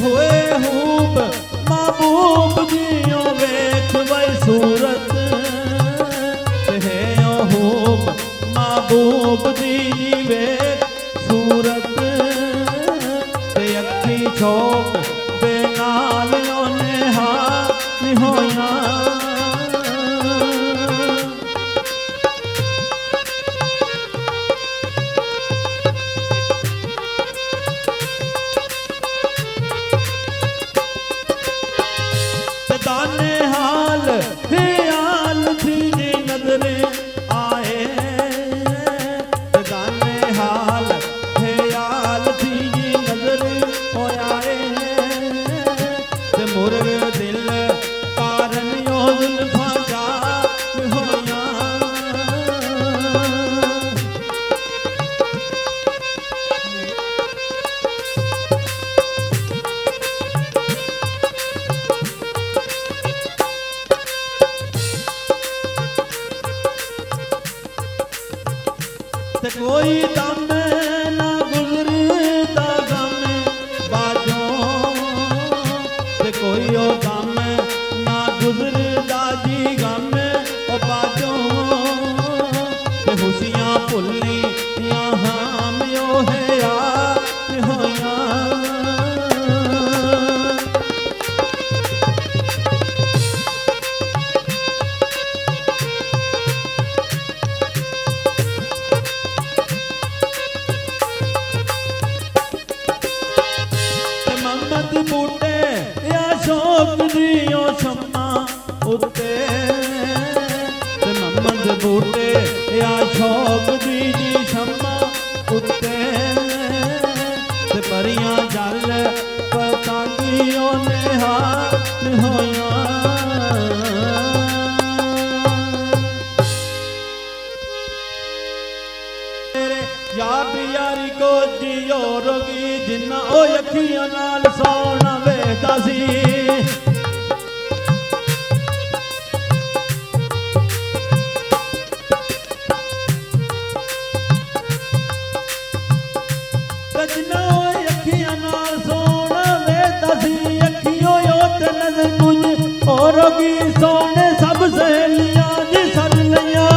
हुए हूब महबूब दियो वेख वही सूरत है हूब महबूब दी वेख सूरत ते अखी छोक दे नाल ओने हाथ होया दाने हाल थी जी नजरे आए दाने हाल थी जी नजरे हो आए ते मुर्ग दिल कारण यो जुल्फा जा होया ते कोई दम ना गुजरता गम बाजों ते कोई ओ गम ना गुजरता जी गम ओ बाजों ते खुशियां भुलनी यहाँ यो है यार होया बूटे या शौक दियो शम्मा उत्ते मोहम्मद बूटे या शौक दी शम्मा उत्ते परियां जल पतांगियों ने हाथ होया याद यारी को जियो रोगी जिन्ना ओ अखियां नाल सोना वेखदा सी जिन्ना ओ अखियां नाल सोना वेखदा सी अखियों यो ते नजर कुछ ओ रोगी सोने सब सहेलियां जी सर लिया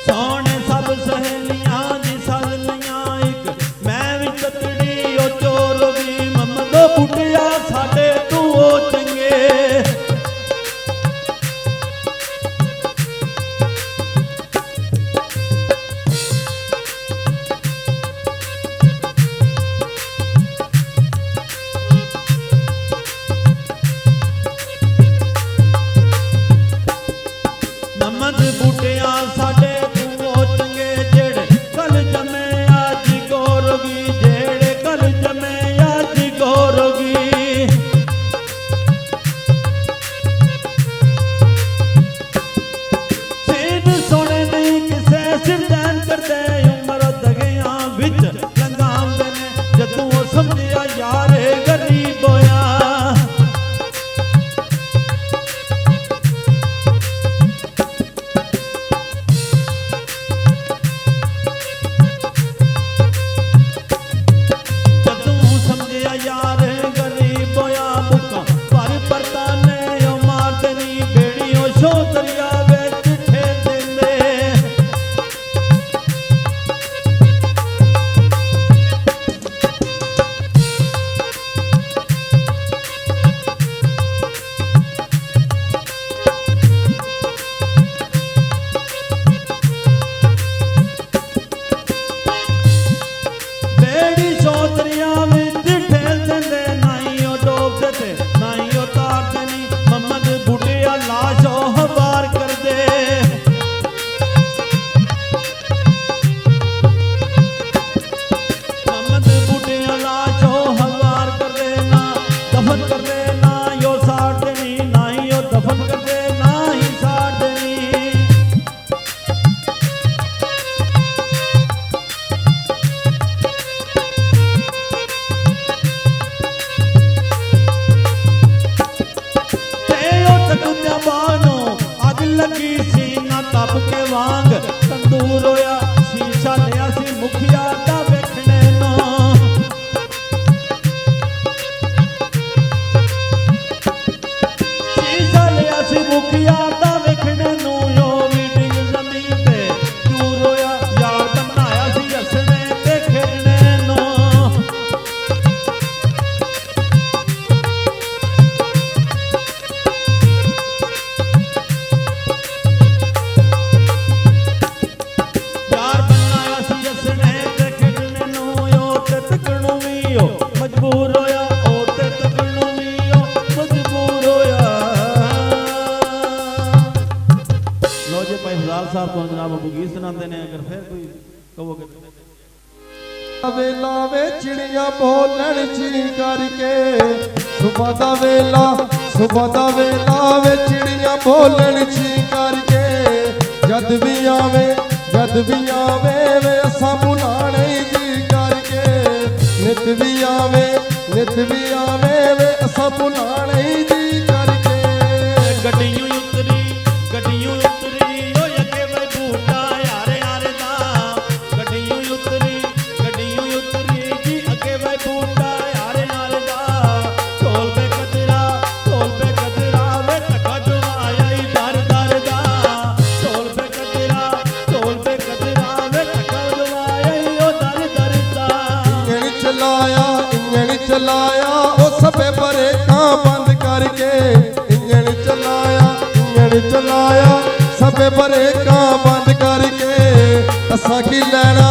सोने सब सहेलियां जी सज लिया एक मैं भी तकड़ी ओ चोर भी मम्मदो बुटिया साडे तू ओ चंगे मम्मद बुटिया साडे लगी सी ना तप के वांग तंदूर होया शीशा लिया ਸੀ ਮੁਖੀਆ ਦਾ ਵੇਖਣੇ ਨੂੰ ਓ ਮੀਟਿੰਗ ਜ਼ਮੀਨ ਤੇ ਦੂਰ ਹੋਇਆ ਯਾਰ ਬਣਾਇਆ ਸੀ ਹੱਸਣੇ ਤੇ ਖੇਡਣੇ ਨੂੰ ਯਾਰ ਬਣਾਇਆ ਸੀ ਹੱਸਣੇ ਤੇ ਖੇਡਣੇ ਨੂੰ ਓ ਤੇ ਤੱਕਣ ਨੂੰ ਵੀ ਓ ਮਜਬੂਰ ਹੋਇਆ ਓ ਤੇ ਤੱਕਣ ਨੂੰ ਵੀ ਓ ਮਜਬੂਰ ਹੋਇਆ। ਲੋ ਜੀ ਭਾਈ ਫਜ਼ਾਲ ਸਾਹਿਬ ਤੋਂ ਜਨਾਬ ਅਬੂ ਗੀਤ ਸੁਣਾਉਂਦੇ ਨੇ ਅਗਰ ਫਿਰ ਕੋਈ ਕਹੋਗੇ ਵੇਲਾ ਵੇ ਚਿੜੀਆਂ ਬੋਲਣ ਚੀ ਕਰਕੇ ਸੁਬਹ ਦਾ ਵੇਲਾ ਵੇ ਚਿੜੀਆਂ ਬੋਲਣ ਚੀ ਕਰਕੇ ਜਦ ਵੀ ਆਵੇ ਵੇ ਅਸਾਂ ਬੁਲਾਣੇ ਜੀ ਕਰਕੇ ਨਿਤ ਵੀ ਆਵੇ ਵੇ ਅਸਾਂ ਬੁਲਾਣੇ ਜੀ ਕਰਕੇ ਗੱਡੀਆਂ ਉਤਰੀ ਓਏ ਅੱਗੇ ਵੇ ਬੂਟਾ ਯਾਰੇ ਯਾਰੇ ਦਾ ਗੱਡੀਆਂ ਉਤਰੀ ਜੀ ਅੱਗੇ ਵੇ ਬੂਟਾ ਯਾਰੇ ਯਾਰੇ ਦਾ ਢੋਲ ਪੇ ਕਦਰਾ ਵੇ ਟਕਾ ਜਵਾਇਆ ਈ ਦਰ ਦਰ ਦਾ ਢੋਲ ਪੇ ਕਦਰਾ ਵੇ ਟਕਾ ਜਵਾਇਆ ਈ ਓ ਦਰ ਦਰ ਦਾ ਇੰਜਣ ਚਲਾਇਆ ਉਹ ਸਭੇ ਬਰੇਕਾਂ ਬੰਦ ਕਰਕੇ ਇੰਜਣ ਚਲਾਇਆ ਸਭੇ ਬਰੇਕਾਂ ਬੰਦ ਕਰਕੇ ਅਸਾਂ ਕੀ ਲੈਣਾ